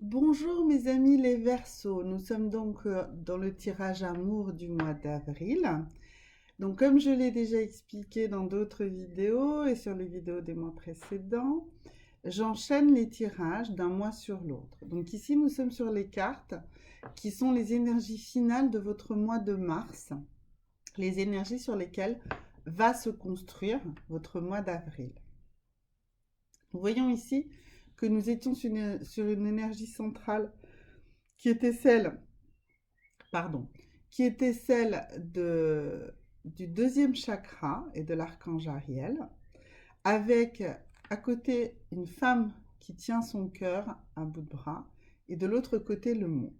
Bonjour mes amis les Verseaux, nous sommes donc dans le tirage amour du mois d'avril. Donc comme je l'ai déjà expliqué dans d'autres vidéos et sur les vidéos des mois précédents, j'enchaîne les tirages d'un mois sur l'autre. Donc ici nous sommes sur les cartes qui sont les énergies finales de votre mois de mars, les énergies sur lesquelles va se construire votre mois d'avril. Nous voyons ici que nous étions sur une énergie centrale qui était celle, du deuxième chakra et de l'archange Ariel, avec à côté une femme qui tient son cœur à bout de bras et de l'autre côté le monde.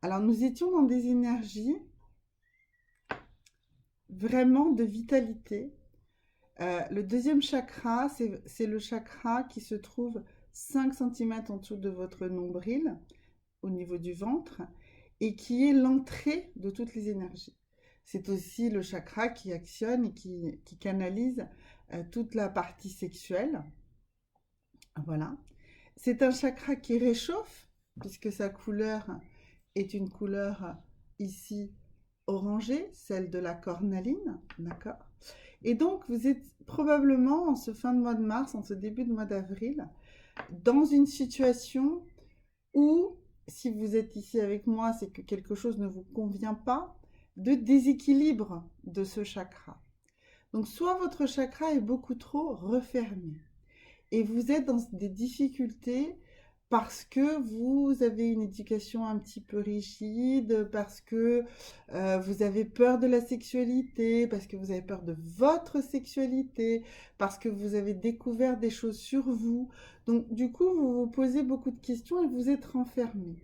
Alors nous étions dans des énergies vraiment de vitalité. Le deuxième chakra, c'est le chakra qui se trouve 5 cm en dessous de votre nombril, au niveau du ventre, et qui est l'entrée de toutes les énergies. C'est aussi le chakra qui actionne et qui canalise toute la partie sexuelle. Voilà. C'est un chakra qui réchauffe, puisque sa couleur est une couleur ici orangée, celle de la cornaline, d'accord? Et donc, vous êtes probablement, en ce fin de mois de mars, en ce début de mois d'avril, dans une situation où, si vous êtes ici avec moi, c'est que quelque chose ne vous convient pas, de déséquilibre de ce chakra. Donc, soit votre chakra est beaucoup trop refermé et vous êtes dans des difficultés parce que vous avez une éducation un petit peu rigide, parce que vous avez peur de la sexualité, parce que vous avez peur de votre sexualité, parce que vous avez découvert des choses sur vous. Donc du coup, vous vous posez beaucoup de questions et vous êtes renfermé.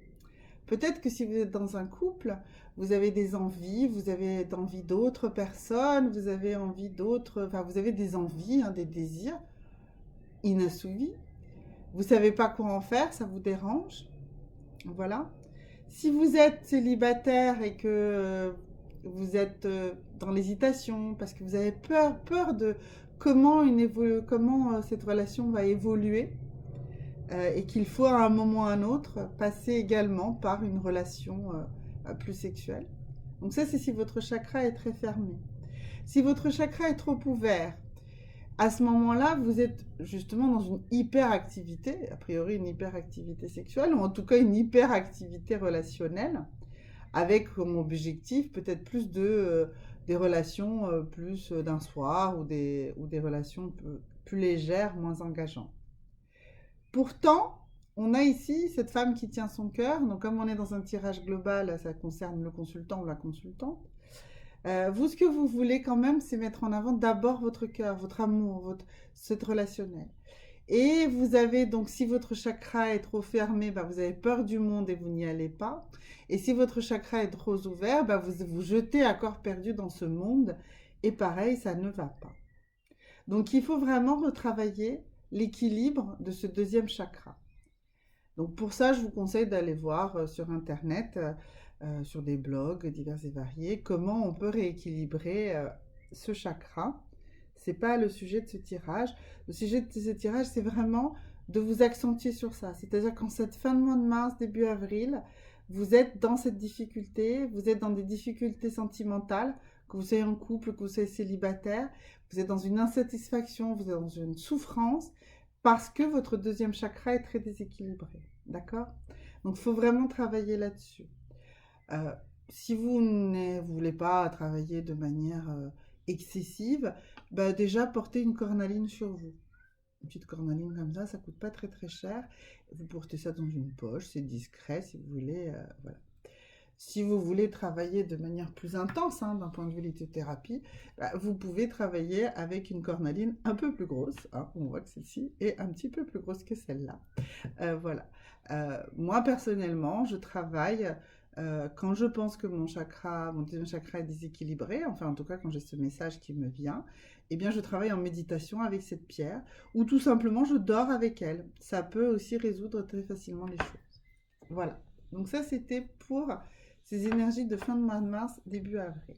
Peut-être que si vous êtes dans un couple, vous avez des envies, vous avez envie d'autres personnes, vous avez envie d'autres, enfin vous avez des envies, hein, des désirs inassouvis. Vous savez pas quoi en faire, ça vous dérange. Voilà. Si vous êtes célibataire et que vous êtes dans l'hésitation parce que vous avez peur de comment cette relation va évoluer et qu'il faut à un moment ou à un autre passer également par une relation plus sexuelle. Donc ça, c'est si votre chakra est très fermé. Si votre chakra est trop ouvert, à ce moment-là, vous êtes justement dans une hyperactivité, a priori une hyperactivité sexuelle, ou en tout cas une hyperactivité relationnelle, avec comme objectif peut-être des relations plus d'un soir ou des relations plus légères, moins engageantes. Pourtant, on a ici cette femme qui tient son cœur, donc comme on est dans un tirage global, ça concerne le consultant ou la consultante. Vous, ce que vous voulez quand même, c'est mettre en avant d'abord votre cœur, votre amour, cette relationnel. Et vous avez donc, si votre chakra est trop fermé, bah, vous avez peur du monde et vous n'y allez pas. Et si votre chakra est trop ouvert, bah, vous vous jetez à corps perdu dans ce monde. Et pareil, ça ne va pas. Donc il faut vraiment retravailler l'équilibre de ce deuxième chakra. Donc pour ça, je vous conseille d'aller voir sur Internet, sur des blogs divers et variés, comment on peut rééquilibrer ce chakra. C'est pas le sujet de ce tirage. Le sujet de ce tirage, c'est vraiment de vous accentuer sur ça. C'est-à-dire qu'en cette fin de mois de mars, début avril, vous êtes dans cette difficulté, vous êtes dans des difficultés sentimentales, que vous soyez en couple, que vous soyez célibataire, vous êtes dans une insatisfaction, vous êtes dans une souffrance, parce que votre deuxième chakra est très déséquilibré. D'accord? Donc, il faut vraiment travailler là-dessus. Euh, si vous ne voulez pas travailler de manière excessive, bah déjà portez une cornaline sur vous. Une petite cornaline comme ça coûte pas très très cher. Vous portez ça dans une poche, c'est discret si vous voulez. Voilà. Si vous voulez travailler de manière plus intense, hein, d'un point de vue lithothérapie, bah, vous pouvez travailler avec une cornaline un peu plus grosse. Hein, on voit que celle-ci est un petit peu plus grosse que celle-là. Voilà. Moi, personnellement, je travaille quand je pense que mon deuxième chakra est déséquilibré, enfin en tout cas quand j'ai ce message qui me vient, eh bien je travaille en méditation avec cette pierre ou tout simplement je dors avec elle. Ça peut aussi résoudre très facilement les choses. Voilà. Donc ça c'était pour ces énergies de fin de mois de mars, début avril.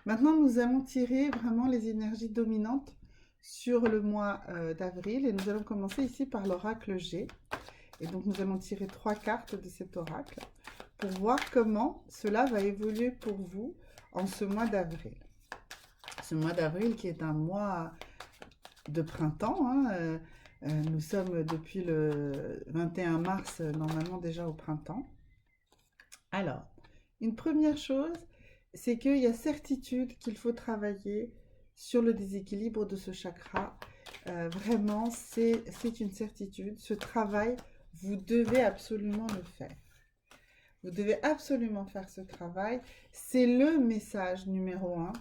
Maintenant nous allons tirer vraiment les énergies dominantes sur le mois d'avril et nous allons commencer ici par l'oracle G Et donc, nous allons tirer 3 cartes de cet oracle pour voir comment cela va évoluer pour vous en ce mois d'avril. Ce mois d'avril qui est un mois de printemps, hein, nous sommes depuis le 21 mars, normalement déjà au printemps. Alors, une première chose, c'est qu'il y a certitude qu'il faut travailler sur le déséquilibre de ce chakra. Vraiment, c'est une certitude. Ce travail, vous devez absolument le faire. Vous devez absolument faire ce travail. C'est le message numéro 1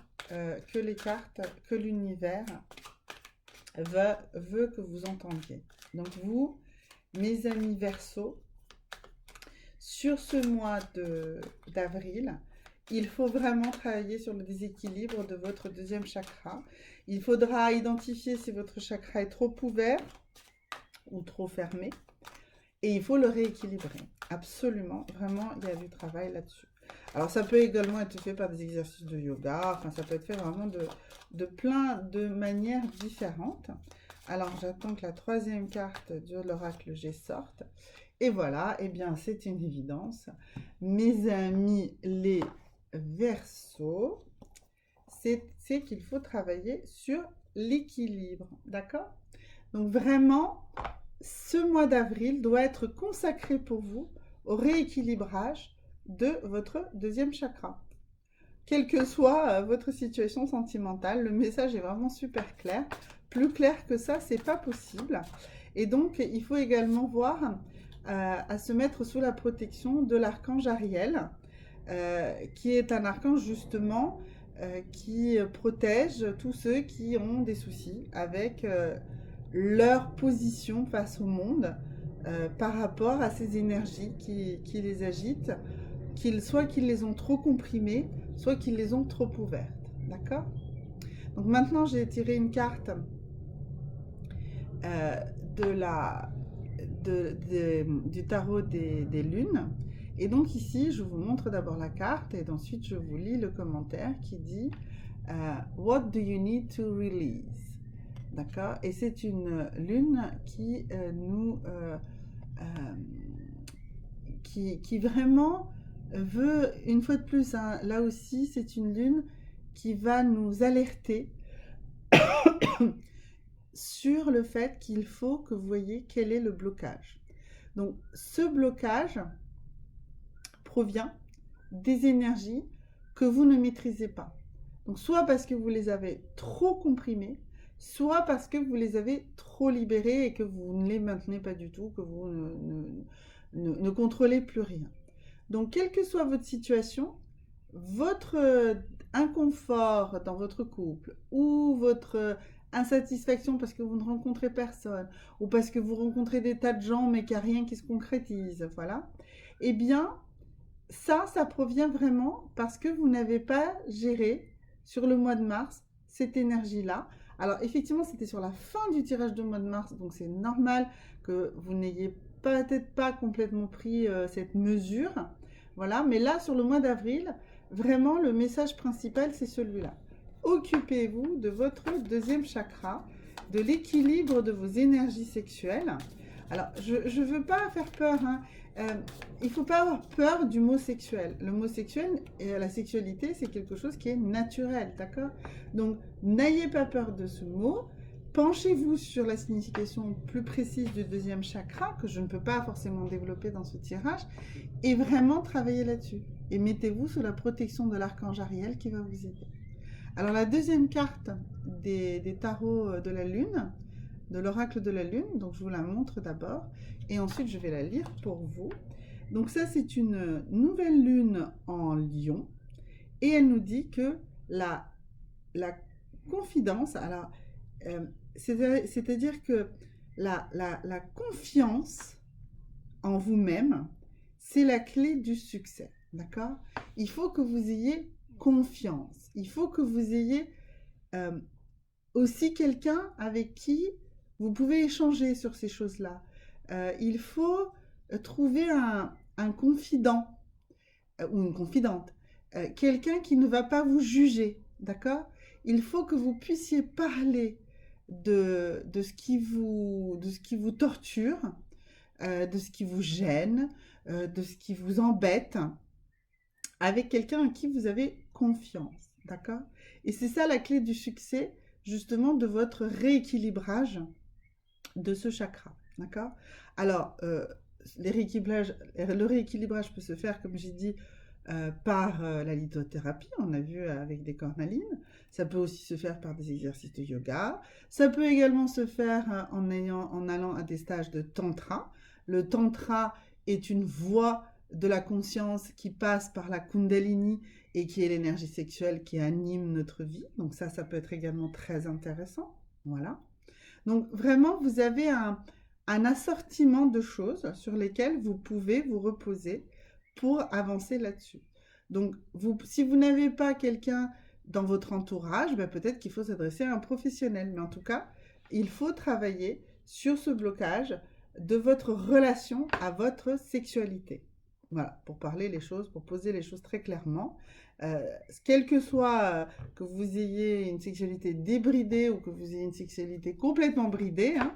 que les cartes, que l'univers veut que vous entendiez. Donc vous, mes amis Verseau, sur ce mois d'avril, il faut vraiment travailler sur le déséquilibre de votre deuxième chakra. Il faudra identifier si votre chakra est trop ouvert ou trop fermé. Et il faut le rééquilibrer. Absolument, vraiment, il y a du travail là-dessus. Alors, ça peut également être fait par des exercices de yoga. Enfin, ça peut être fait vraiment de plein de manières différentes. Alors, j'attends que la troisième carte de l'oracle G sorte. Et voilà, eh bien, c'est une évidence. Mes amis les Verseaux, c'est qu'il faut travailler sur l'équilibre. D'accord? Donc, vraiment, ce mois d'avril doit être consacré pour vous au rééquilibrage de votre deuxième chakra. Quelle que soit votre situation sentimentale, le message est vraiment super clair. Plus clair que ça, c'est pas possible. Et donc, il faut également voir à se mettre sous la protection de l'archange Ariel, qui est un archange justement qui protège tous ceux qui ont des soucis avec leur position face au monde par rapport à ces énergies qui les agitent, soit qu'ils les ont trop comprimées, soit qu'ils les ont trop ouvertes. D'accord? Donc maintenant, j'ai tiré une carte du tarot des lunes. Et donc ici, je vous montre d'abord la carte et ensuite je vous lis le commentaire qui dit What do you need to release? D'accord? Et c'est une lune qui qui vraiment veut, une fois de plus, hein, là aussi, c'est une lune qui va nous alerter sur le fait qu'il faut que vous voyez quel est le blocage. Donc, ce blocage provient des énergies que vous ne maîtrisez pas. Donc, soit parce que vous les avez trop comprimées, soit parce que vous les avez trop libérées et que vous ne les maintenez pas du tout, que vous ne contrôlez plus rien. Donc, quelle que soit votre situation, votre inconfort dans votre couple ou votre insatisfaction parce que vous ne rencontrez personne ou parce que vous rencontrez des tas de gens mais qu'il n'y a rien qui se concrétise, voilà, eh bien, ça provient vraiment parce que vous n'avez pas géré sur le mois de mars cette énergie-là. Alors, effectivement, c'était sur la fin du tirage du mois de mars, donc c'est normal que vous n'ayez peut-être pas complètement pris cette mesure. Voilà, mais là, sur le mois d'avril, vraiment, le message principal, c'est celui-là. Occupez-vous de votre deuxième chakra, de l'équilibre de vos énergies sexuelles. Alors, je ne veux pas faire peur, hein. Il ne faut pas avoir peur du mot sexuel. Le mot sexuel et la sexualité, c'est quelque chose qui est naturel, d'accord? Donc, n'ayez pas peur de ce mot. Penchez-vous sur la signification plus précise du deuxième chakra, que je ne peux pas forcément développer dans ce tirage, et vraiment travaillez là-dessus. Et mettez-vous sous la protection de l'archange Ariel qui va vous aider. Alors, la deuxième carte des tarots de la Lune, de l'oracle de la Lune, donc je vous la montre d'abord, et ensuite je vais la lire pour vous. Donc ça, c'est une nouvelle lune en Lion, et elle nous dit que la confidence, alors, c'est-à-dire que la confiance en vous-même, c'est la clé du succès, d'accord? Il faut que vous ayez confiance, il faut que vous ayez aussi quelqu'un avec qui vous pouvez échanger sur ces choses-là. Il faut trouver un confident ou une confidente, quelqu'un qui ne va pas vous juger, d'accord? Il faut que vous puissiez parler de ce qui vous torture, de ce qui vous gêne, de ce qui vous embête, avec quelqu'un en qui vous avez confiance, d'accord? Et c'est ça la clé du succès, justement, de votre rééquilibrage de ce chakra, d'accord? Alors, le rééquilibrage peut se faire, comme j'ai dit, par la lithothérapie, on a vu avec des cornalines. Ça peut aussi se faire par des exercices de yoga. Ça peut également se faire en allant à des stages de tantra. Le tantra est une voie de la conscience qui passe par la kundalini et qui est l'énergie sexuelle qui anime notre vie. Donc ça peut être également très intéressant. Voilà. Donc vraiment, vous avez un assortiment de choses sur lesquelles vous pouvez vous reposer pour avancer là-dessus. Donc si vous n'avez pas quelqu'un dans votre entourage, ben peut-être qu'il faut s'adresser à un professionnel. Mais en tout cas, il faut travailler sur ce blocage de votre relation à votre sexualité. Voilà, pour parler les choses, pour poser les choses très clairement. Quel que soit que vous ayez une sexualité débridée ou que vous ayez une sexualité complètement bridée, hein,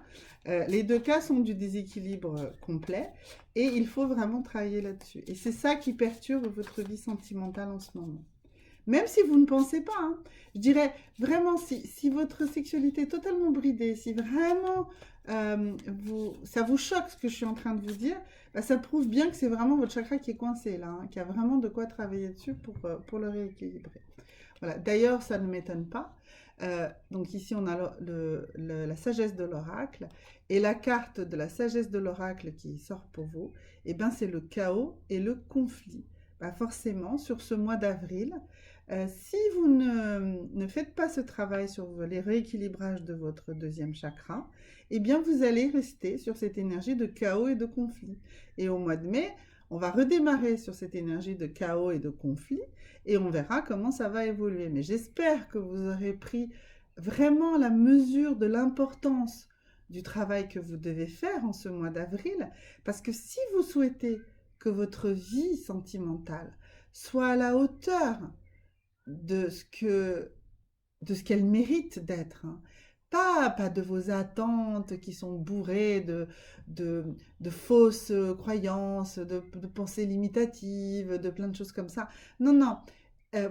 les deux cas sont du déséquilibre complet et il faut vraiment travailler là-dessus. Et c'est ça qui perturbe votre vie sentimentale en ce moment. Même si vous ne pensez pas, hein. Je dirais vraiment, si votre sexualité est totalement bridée, si vraiment ça vous choque ce que je suis en train de vous dire, bah, ça prouve bien que c'est vraiment votre chakra qui est coincé là, hein, qui a vraiment de quoi travailler dessus pour le rééquilibrer. Voilà. D'ailleurs, ça ne m'étonne pas. Donc ici, on a la sagesse de l'oracle. Et la carte de la sagesse de l'oracle qui sort pour vous, eh ben, c'est le chaos et le conflit. Bah, forcément, sur ce mois d'avril, si vous ne faites pas ce travail sur les rééquilibrages de votre deuxième chakra, eh bien, vous allez rester sur cette énergie de chaos et de conflit. Et au mois de mai, on va redémarrer sur cette énergie de chaos et de conflit et on verra comment ça va évoluer. Mais j'espère que vous aurez pris vraiment la mesure de l'importance du travail que vous devez faire en ce mois d'avril, parce que si vous souhaitez que votre vie sentimentale soit à la hauteur de ce qu'elle mérite d'être, hein, pas de vos attentes qui sont bourrées de fausses croyances, de pensées limitatives, de plein de choses comme ça. Non, non.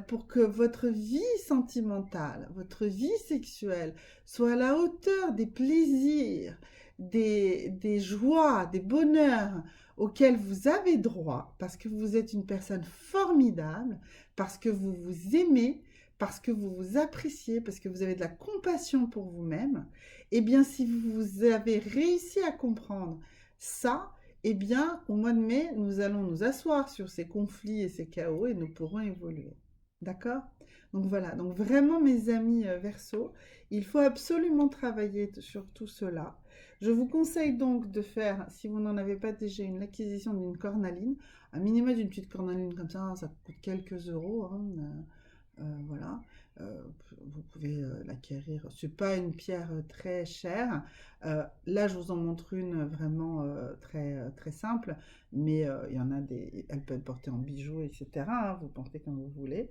Pour que votre vie sentimentale, votre vie sexuelle soit à la hauteur des plaisirs, des joies, des bonheurs auxquels vous avez droit, parce que vous êtes une personne formidable, parce que vous vous aimez, parce que vous vous appréciez, parce que vous avez de la compassion pour vous-même, eh bien, si vous avez réussi à comprendre ça, eh bien, au mois de mai, nous allons nous asseoir sur ces conflits et ces chaos et nous pourrons évoluer. D'accord? Donc voilà, donc vraiment mes amis Verseau, il faut absolument travailler sur tout cela. Je vous conseille donc de faire, si vous n'en avez pas déjà, une acquisition d'une cornaline, un minimum d'une petite cornaline comme ça coûte quelques euros, hein, voilà. Vous pouvez l'acquérir. C'est pas une pierre très chère. Là, je vous en montre une vraiment très simple, mais il y en a des. Elle peut être portée en bijoux, etc., hein, vous portez comme vous voulez.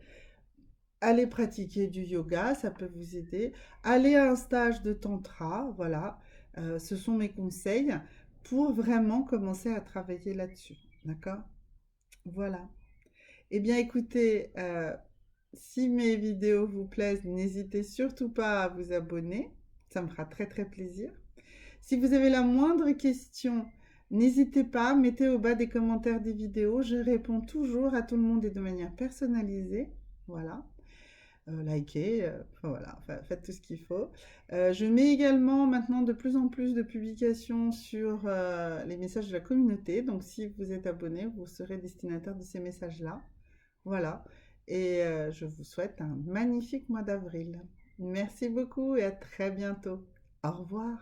Allez pratiquer du yoga, ça peut vous aider. Allez à un stage de tantra, voilà. Ce sont mes conseils pour vraiment commencer à travailler là-dessus. D'accord? Voilà. Eh bien, écoutez, si mes vidéos vous plaisent, n'hésitez surtout pas à vous abonner. Ça me fera très plaisir. Si vous avez la moindre question, n'hésitez pas, mettez au bas des commentaires des vidéos. Je réponds toujours à tout le monde et de manière personnalisée. Voilà. Likez, voilà, faites tout ce qu'il faut. Je mets également maintenant de plus en plus de publications sur les messages de la communauté. Donc si vous êtes abonné, vous serez destinataire de ces messages-là. Voilà. Et je vous souhaite un magnifique mois d'avril. Merci beaucoup et à très bientôt. Au revoir.